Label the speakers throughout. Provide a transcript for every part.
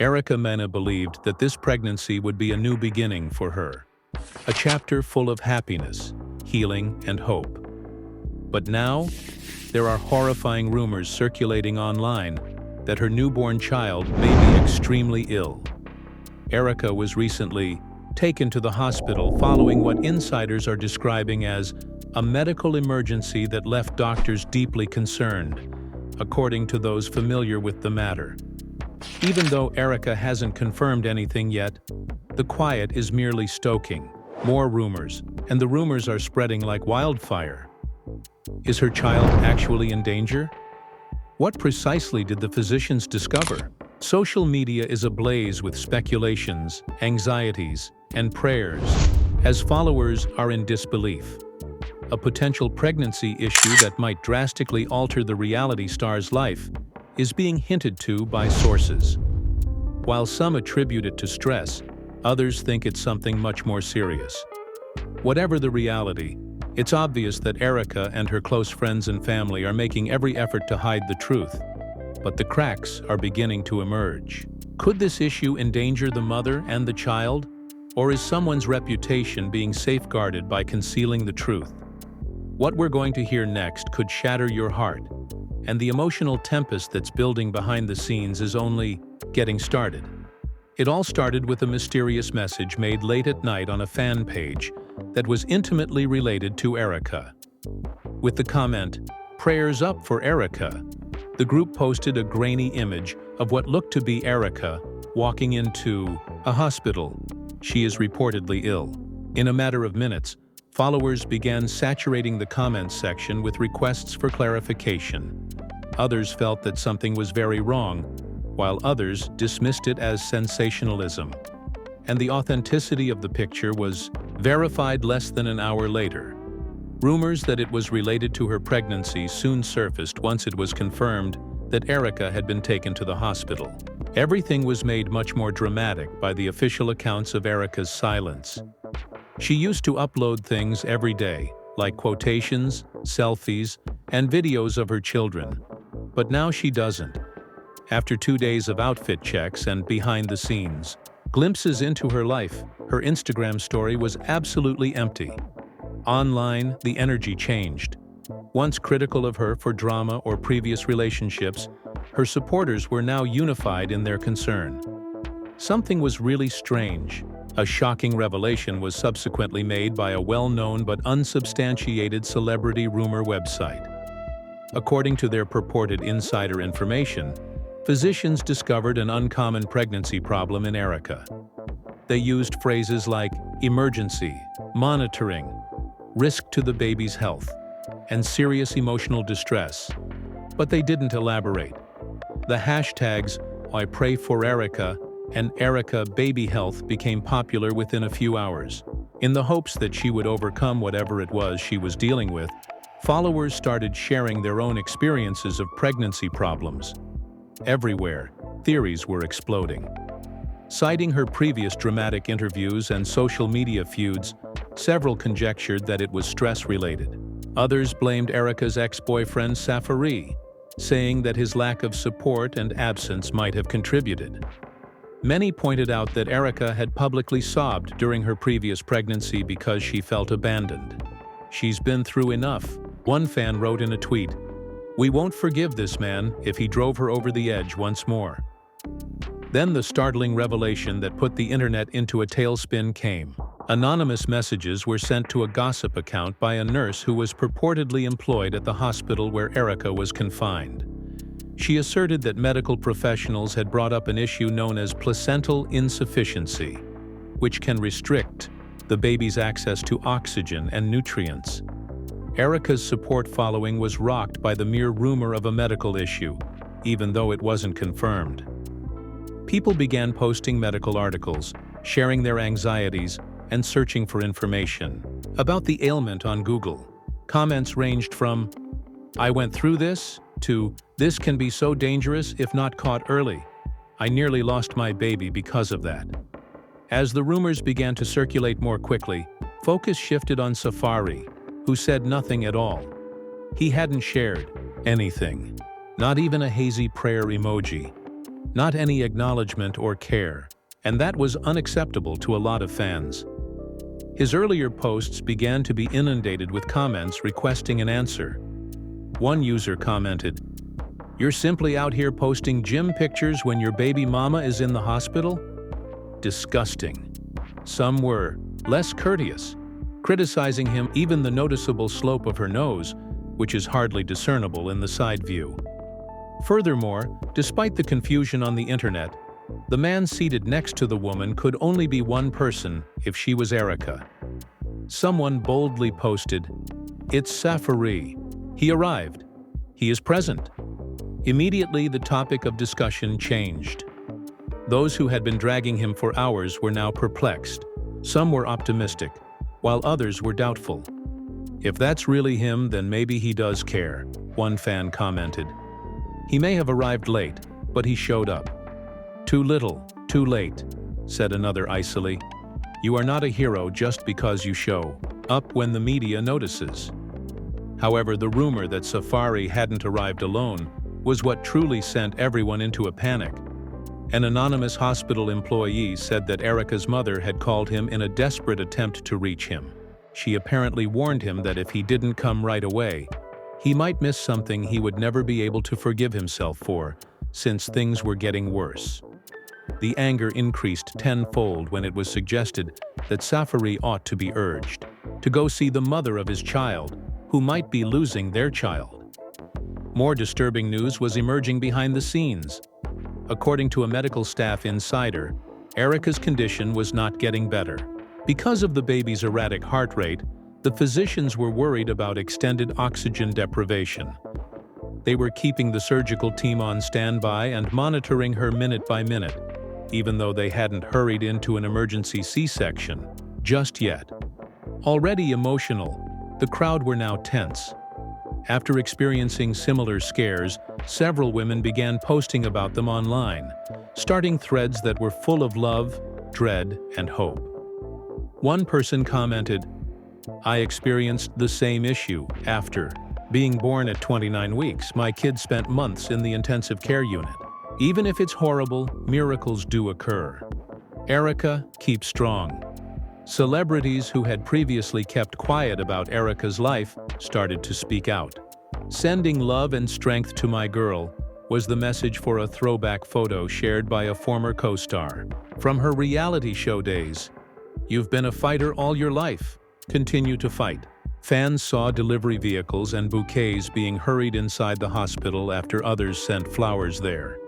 Speaker 1: Mena believed that this pregnancy would be a new beginning for her, a chapter full of happiness, healing, and hope. But now, there are horrifying rumors circulating online that her newborn child may be extremely ill. Erica was recently taken to the hospital following what insiders are describing as a medical emergency that left doctors deeply concerned, according to those familiar with the matter. Even though Erica hasn't confirmed anything yet, the quiet is merely stoking more rumors, and the rumors are spreading like wildfire. Is her child actually in danger? What precisely did the physicians discover? Social media is ablaze with speculations, anxieties, and prayers, as followers are in disbelief. A potential pregnancy issue that might drastically alter the reality star's life is being hinted to by sources. While some attribute it to stress, others think it's something much more serious. Whatever the reality, it's obvious that Erica and her close friends and family are making every effort to hide the truth, but the cracks are beginning to emerge. Could this issue endanger the mother and the child, or is someone's reputation being safeguarded by concealing the truth? What we're going to hear next could shatter your heart, and the emotional tempest that's building behind the scenes is only getting started. It all started with a mysterious message made late at night on a fan page that was intimately related to Erica. With the comment, "Prayers up for Erica," the group posted a grainy image of what looked to be Erica walking into a hospital. She is reportedly ill. In a matter of minutes, followers began saturating the comments section with requests for clarification. Others felt that something was very wrong, while others dismissed it as sensationalism. And the authenticity of the picture was verified less than an hour later. Rumors that it was related to her pregnancy soon surfaced once it was confirmed that Erica had been taken to the hospital. Everything was made much more dramatic by the official accounts of Erica's silence. She used to upload things every day, like quotations, selfies, and videos of her children. But now she doesn't. After 2 days of outfit checks and behind-the-scenes glimpses into her life, her Instagram story was absolutely empty. Online, the energy changed. Once critical of her for drama or previous relationships, her supporters were now unified in their concern. Something was really strange. A shocking revelation was subsequently made by a well-known but unsubstantiated celebrity rumor website. According to their purported insider information, physicians discovered an uncommon pregnancy problem in Erica. They used phrases like emergency, monitoring, risk to the baby's health, and serious emotional distress, but they didn't elaborate. The hashtags "I pray for Erica" and "Erica Baby Health" became popular within a few hours. In the hopes that she would overcome whatever it was she was dealing with, followers started sharing their own experiences of pregnancy problems. Everywhere, theories were exploding. Citing her previous dramatic interviews and social media feuds, several conjectured that it was stress-related. Others blamed Erica's ex-boyfriend Safferee, saying that his lack of support and absence might have contributed. Many pointed out that Erica had publicly sobbed during her previous pregnancy because she felt abandoned. "She's been through enough," one fan wrote in a tweet. "We won't forgive this man if he drove her over the edge once more." Then the startling revelation that put the internet into a tailspin came. Anonymous messages were sent to a gossip account by a nurse who was purportedly employed at the hospital where Erica was confined. She asserted that medical professionals had brought up an issue known as placental insufficiency, which can restrict the baby's access to oxygen and nutrients. Erica's support following was rocked by the mere rumor of a medical issue, even though it wasn't confirmed. People began posting medical articles, sharing their anxieties, and searching for information about the ailment on Google. Comments ranged from, "I went through this," to "This can be so dangerous if not caught early. I nearly lost my baby because of that." As the rumors began to circulate more quickly, focus shifted on Safferee, who said nothing at all. He hadn't shared anything, not even a hazy prayer emoji. Not any acknowledgement or care, and that was unacceptable to a lot of fans. His earlier posts began to be inundated with comments requesting an answer. One user commented, "You're simply out here posting gym pictures when your baby mama is in the hospital?" Disgusting. Some were less courteous, criticizing him even the noticeable slope of her nose, which is hardly discernible in the side view. Furthermore, despite the confusion on the internet, the man seated next to the woman could only be one person if she was Erica. Someone boldly posted, "It's Saferee. He arrived. He is present." Immediately, the topic of discussion changed. Those who had been dragging him for hours were now perplexed. Some were optimistic, while others were doubtful. "If that's really him, then maybe he does care," one fan commented. "He may have arrived late, but he showed up." "Too little, too late," said another icily. "You are not a hero just because you show up when the media notices." However, the rumor that Safferee hadn't arrived alone was what truly sent everyone into a panic. An anonymous hospital employee said that Erica's mother had called him in a desperate attempt to reach him. She apparently warned him that if he didn't come right away, he might miss something he would never be able to forgive himself for, since things were getting worse. The anger increased tenfold when it was suggested that Saferee ought to be urged to go see the mother of his child, who might be losing their child. More disturbing news was emerging behind the scenes. According to a medical staff insider, Erica's condition was not getting better. Because of the baby's erratic heart rate, the physicians were worried about extended oxygen deprivation. They were keeping the surgical team on standby and monitoring her minute by minute, even though they hadn't hurried into an emergency C-section just yet. Already emotional, the crowd were now tense. After experiencing similar scares, several women began posting about them online, starting threads that were full of love, dread, and hope. One person commented, "I experienced the same issue after being born at 29 weeks. My kid spent months in the intensive care unit. Even if it's horrible, miracles do occur. Erica, keep strong." Celebrities who had previously kept quiet about Erica's life started to speak out. "Sending love and strength to my girl," was the message for a throwback photo shared by a former co-star. From her reality show days, "You've been a fighter all your life. Continue to fight." Fans saw delivery vehicles and bouquets being hurried inside the hospital after others sent flowers there.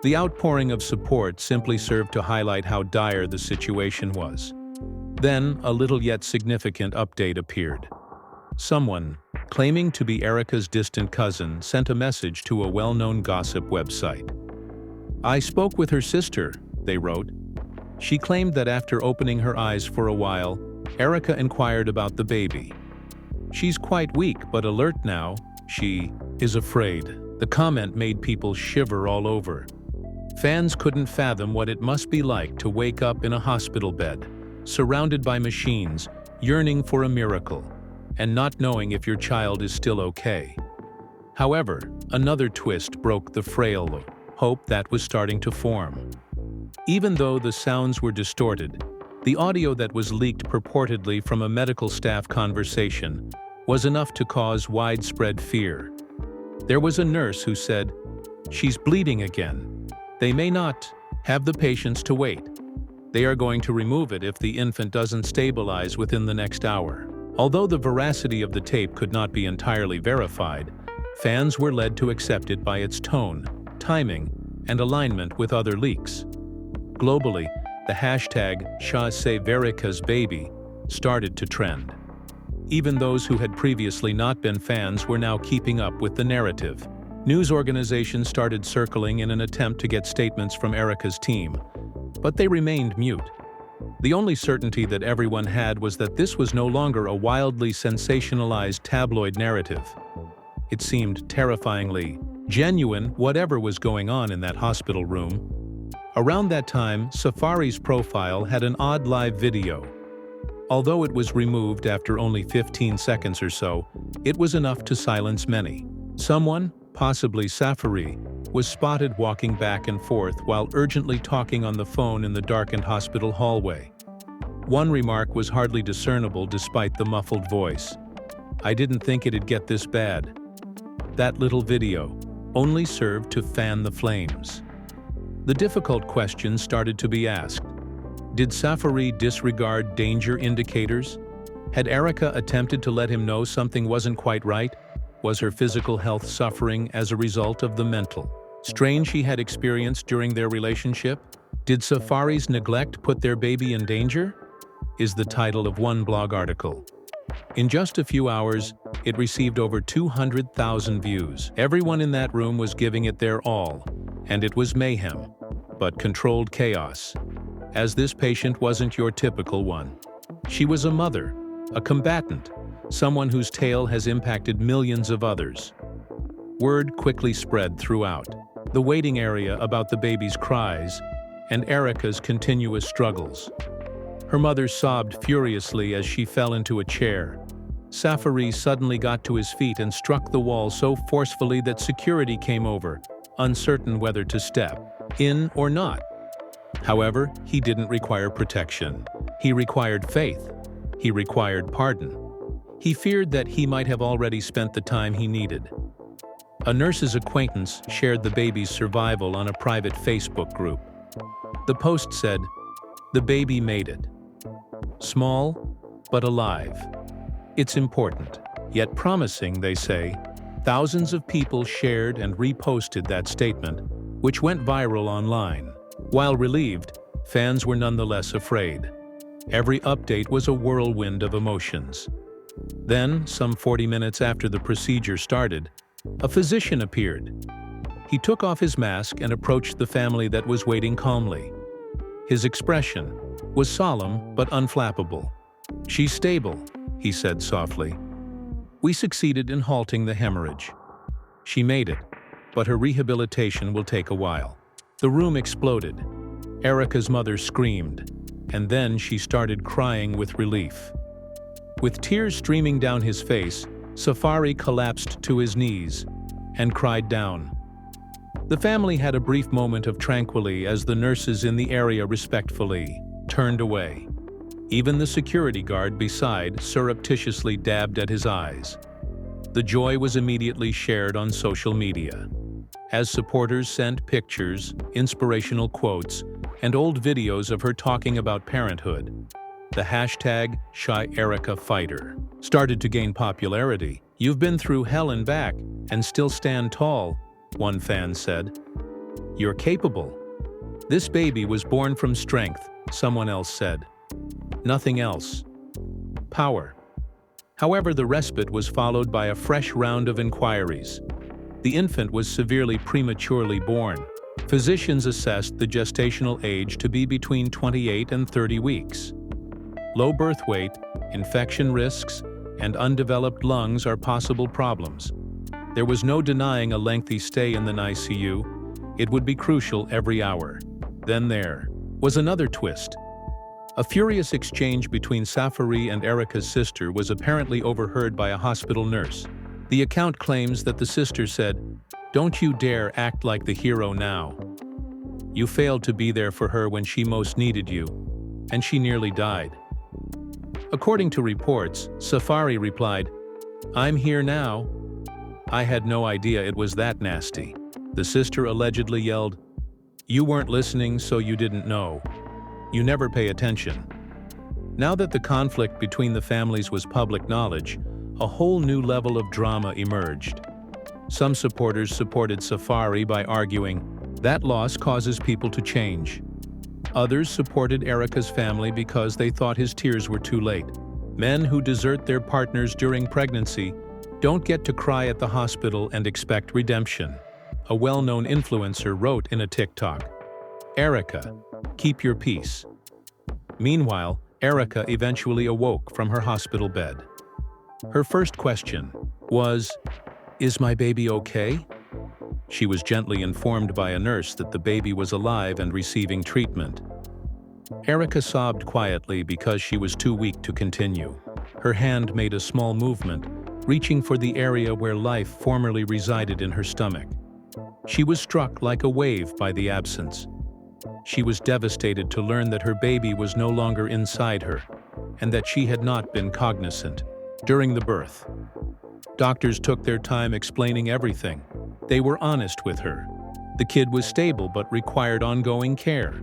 Speaker 1: The outpouring of support simply served to highlight how dire the situation was. Then, a little yet significant update appeared. Someone, claiming to be Erica's distant cousin, sent a message to a well-known gossip website. "I spoke with her sister," they wrote. She claimed that after opening her eyes for a while, Erica inquired about the baby. "She's quite weak but alert now. She is afraid." The comment made people shiver all over. Fans couldn't fathom what it must be like to wake up in a hospital bed, surrounded by machines, yearning for a miracle, and not knowing if your child is still okay. However, another twist broke the frail hope that was starting to form. Even though the sounds were distorted, the audio that was leaked purportedly from a medical staff conversation was enough to cause widespread fear. There was a nurse who said, "She's bleeding again. They may not have the patience to wait. They are going to remove it if the infant doesn't stabilize within the next hour." Although the veracity of the tape could not be entirely verified, fans were led to accept it by its tone, timing, and alignment with other leaks. Globally, the hashtag #SaveErica'sBaby started to trend. Even those who had previously not been fans were now keeping up with the narrative. News organizations started circling in an attempt to get statements from Erica's team, but they remained mute. The only certainty that everyone had was that this was no longer a wildly sensationalized tabloid narrative. It seemed terrifyingly genuine, whatever was going on in that hospital room. Around that time, Saferee's profile had an odd live video. Although it was removed after only 15 seconds or so, it was enough to silence many. Someone, possibly Safferee, was spotted walking back and forth while urgently talking on the phone in the darkened hospital hallway. One remark was hardly discernible despite the muffled voice. "I didn't think it'd get this bad." That little video only served to fan the flames. The difficult questions started to be asked. Did Saferee disregard danger indicators? Had Erica attempted to let him know something wasn't quite right? Was her physical health suffering as a result of the mental strain she had experienced during their relationship? Did Safaree's neglect put their baby in danger? Is the title of one blog article. In just a few hours, it received over 200,000 views. Everyone in that room was giving it their all, and it was mayhem, but controlled chaos. As this patient wasn't your typical one. She was a mother, a combatant, someone whose tale has impacted millions of others. Word quickly spread throughout the waiting area about the baby's cries and Erica's continuous struggles. Her mother sobbed furiously as she fell into a chair. Saferee suddenly got to his feet and struck the wall so forcefully that security came over, uncertain whether to step in or not. However, he didn't require protection. He required faith. He required pardon. He feared that he might have already spent the time he needed. A nurse's acquaintance shared the baby's survival on a private Facebook group. The post said, "The baby made it. Small, but alive. It's important, yet promising," they say. Thousands of people shared and reposted that statement, which went viral online. While relieved, fans were nonetheless afraid. Every update was a whirlwind of emotions. Then, some 40 minutes after the procedure started, a physician appeared. He took off his mask and approached the family that was waiting calmly. His expression was solemn but unflappable. "She's stable," he said softly. "We succeeded in halting the hemorrhage. She made it, but her rehabilitation will take a while." The room exploded. Erica's mother screamed, and then she started crying with relief. With tears streaming down his face, Saferee collapsed to his knees and cried down. The family had a brief moment of tranquility as the nurses in the area respectfully turned away. Even the security guard beside surreptitiously dabbed at his eyes. The joy was immediately shared on social media, as supporters sent pictures, inspirational quotes, and old videos of her talking about parenthood. The hashtag #ShyEricaFighter started to gain popularity. "You've been through hell and back, and still stand tall," one fan said. "You're capable." "This baby was born from strength," someone else said. "Nothing else." Power. However, the respite was followed by a fresh round of inquiries. The infant was severely prematurely born. Physicians assessed the gestational age to be between 28 and 30 weeks. Low birth weight, infection risks, and undeveloped lungs are possible problems. There was no denying a lengthy stay in the ICU. It would be crucial every hour. Then there was another twist. A furious exchange between Saferee and Erica's sister was apparently overheard by a hospital nurse. The account claims that the sister said, "Don't you dare act like the hero now. You failed to be there for her when she most needed you, and she nearly died." According to reports, Saferee replied, "I'm here now. I had no idea it was that nasty." The sister allegedly yelled, "You weren't listening, so you didn't know. You never pay attention." Now that the conflict between the families was public knowledge, a whole new level of drama emerged. Some supporters supported Saferee by arguing, "That loss causes people to change." Others supported Erica's family because they thought his tears were too late. Men who desert their partners during pregnancy don't get to cry at the hospital and expect redemption. A well-known influencer wrote in a TikTok, "Erica, keep your peace." Meanwhile, Erica eventually awoke from her hospital bed. Her first question was, "Is my baby okay?" She was gently informed by a nurse that the baby was alive and receiving treatment. Erica sobbed quietly because she was too weak to continue. Her hand made a small movement, reaching for the area where life formerly resided in her stomach. She was struck like a wave by the absence. She was devastated to learn that her baby was no longer inside her, and that she had not been cognizant during the birth. Doctors took their time explaining everything. They were honest with her. The kid was stable but required ongoing care.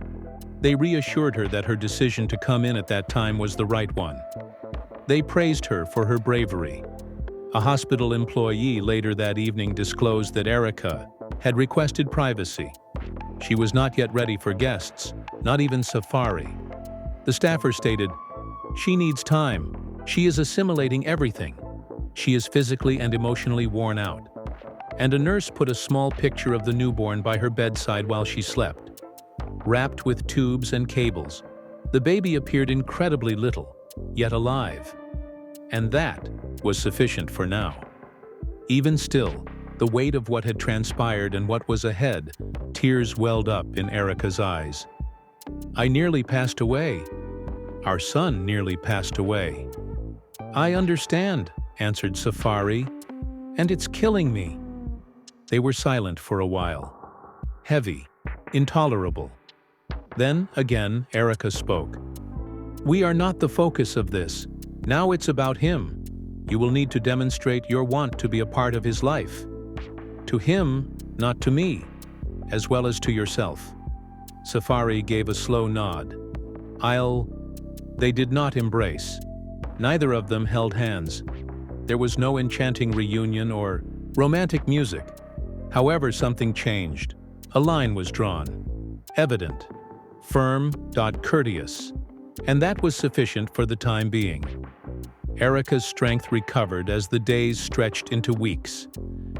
Speaker 1: They reassured her that her decision to come in at that time was the right one. They praised her for her bravery. A hospital employee later that evening disclosed that Erica had requested privacy. She was not yet ready for guests, not even Safferee. The staffer stated, "She needs time. She is assimilating everything. She is physically and emotionally worn out." And a nurse put a small picture of the newborn by her bedside while she slept. Wrapped with tubes and cables, the baby appeared incredibly little, yet alive. And that was sufficient for now. Even still, the weight of what had transpired and what was ahead, tears welled up in Erica's eyes. "I nearly passed away. Our son nearly passed away." "I understand," answered Saferee, "and it's killing me." They were silent for a while. Heavy, intolerable. Then, again, Erica spoke. "We are not the focus of this. Now it's about him. You will need to demonstrate your want to be a part of his life. To him, not to me, as well as to yourself." Saferee gave a slow nod. They did not embrace. Neither of them held hands. There was no enchanting reunion or romantic music. However, something changed. A line was drawn. Evident. Firm, courteous. And that was sufficient for the time being. Erica's strength recovered as the days stretched into weeks.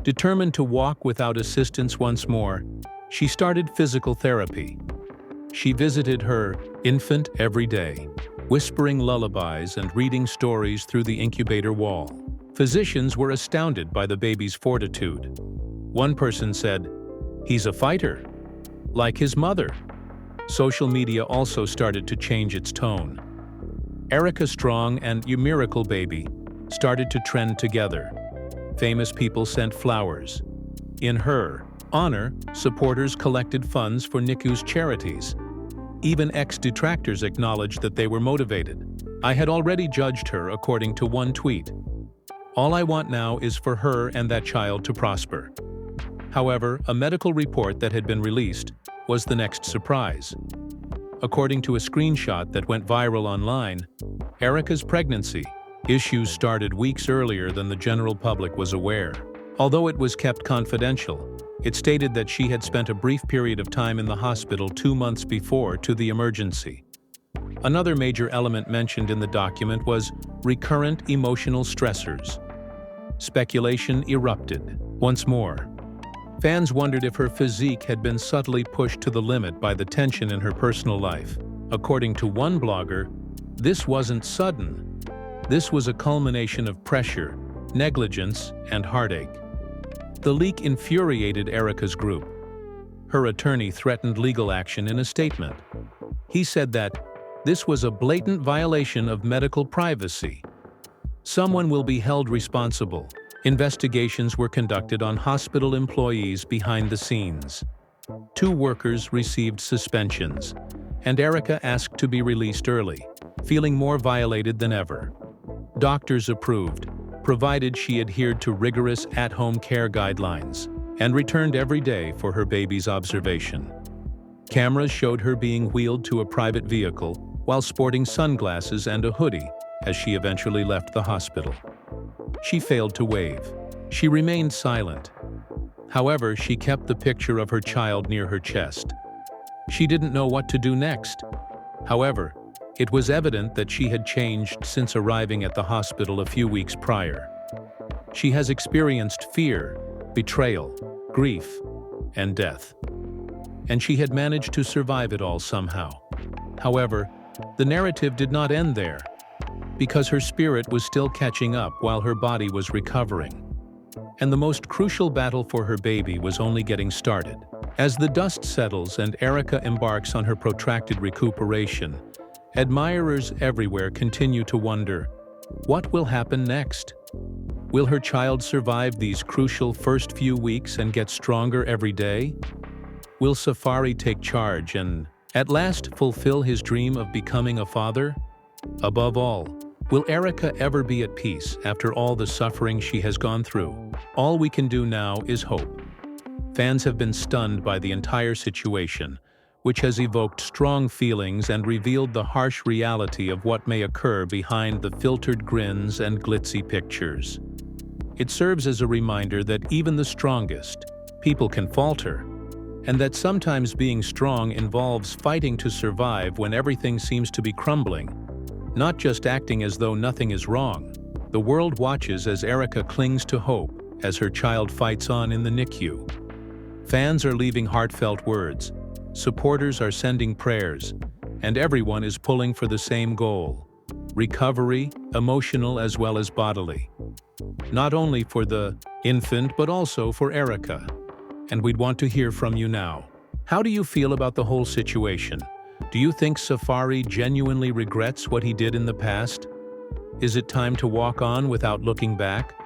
Speaker 1: Determined to walk without assistance once more, she started physical therapy. She visited her infant every day, whispering lullabies and reading stories through the incubator wall. Physicians were astounded by the baby's fortitude. One person said, "He's a fighter, like his mother." Social media also started to change its tone. Erica Strong and You Miracle Baby started to trend together. Famous people sent flowers. In her honor, supporters collected funds for NICU's charities. Even ex-detractors acknowledged that they were motivated. "I had already judged her," according to one tweet. "All I want now is for her and that child to prosper." However, a medical report that had been released was the next surprise. According to a screenshot that went viral online, Erica's pregnancy issues started weeks earlier than the general public was aware. Although it was kept confidential, it stated that she had spent a brief period of time in the hospital 2 months before to the emergency. Another major element mentioned in the document was recurrent emotional stressors. Speculation erupted once more. Fans wondered if her physique had been subtly pushed to the limit by the tension in her personal life. According to one blogger, this wasn't sudden. This was a culmination of pressure, negligence, and heartache. The leak infuriated Erica's group. Her attorney threatened legal action in a statement. He said that this was a blatant violation of medical privacy. Someone will be held responsible. Investigations were conducted on hospital employees behind the scenes. 2 workers received suspensions, and Erica asked to be released early, feeling more violated than ever. Doctors approved, provided she adhered to rigorous at-home care guidelines, and returned every day for her baby's observation. Cameras showed her being wheeled to a private vehicle while sporting sunglasses and a hoodie as she eventually left the hospital. She failed to wave. She remained silent. However, she kept the picture of her child near her chest. She didn't know what to do next. However, it was evident that she had changed since arriving at the hospital a few weeks prior. She has experienced fear, betrayal, grief, and death. And she had managed to survive it all somehow. However, the narrative did not end there, because her spirit was still catching up while her body was recovering. And the most crucial battle for her baby was only getting started. As the dust settles and Erica embarks on her protracted recuperation, admirers everywhere continue to wonder, what will happen next? Will her child survive these crucial first few weeks and get stronger every day? Will Safferee take charge and, at last, fulfill his dream of becoming a father? Above all, will Erica ever be at peace after all the suffering she has gone through? All we can do now is hope. Fans have been stunned by the entire situation, which has evoked strong feelings and revealed the harsh reality of what may occur behind the filtered grins and glitzy pictures. It serves as a reminder that even the strongest people can falter, and that sometimes being strong involves fighting to survive when everything seems to be crumbling, not just acting as though nothing is wrong. The world watches as Erica clings to hope as her child fights on in the NICU. Fans are leaving heartfelt words, supporters are sending prayers, and everyone is pulling for the same goal: recovery, emotional as well as bodily. Not only for the infant, but also for Erica. And we'd want to hear from you now. How do you feel about the whole situation? Do you think Safferee genuinely regrets what he did in the past? Is it time to walk on without looking back?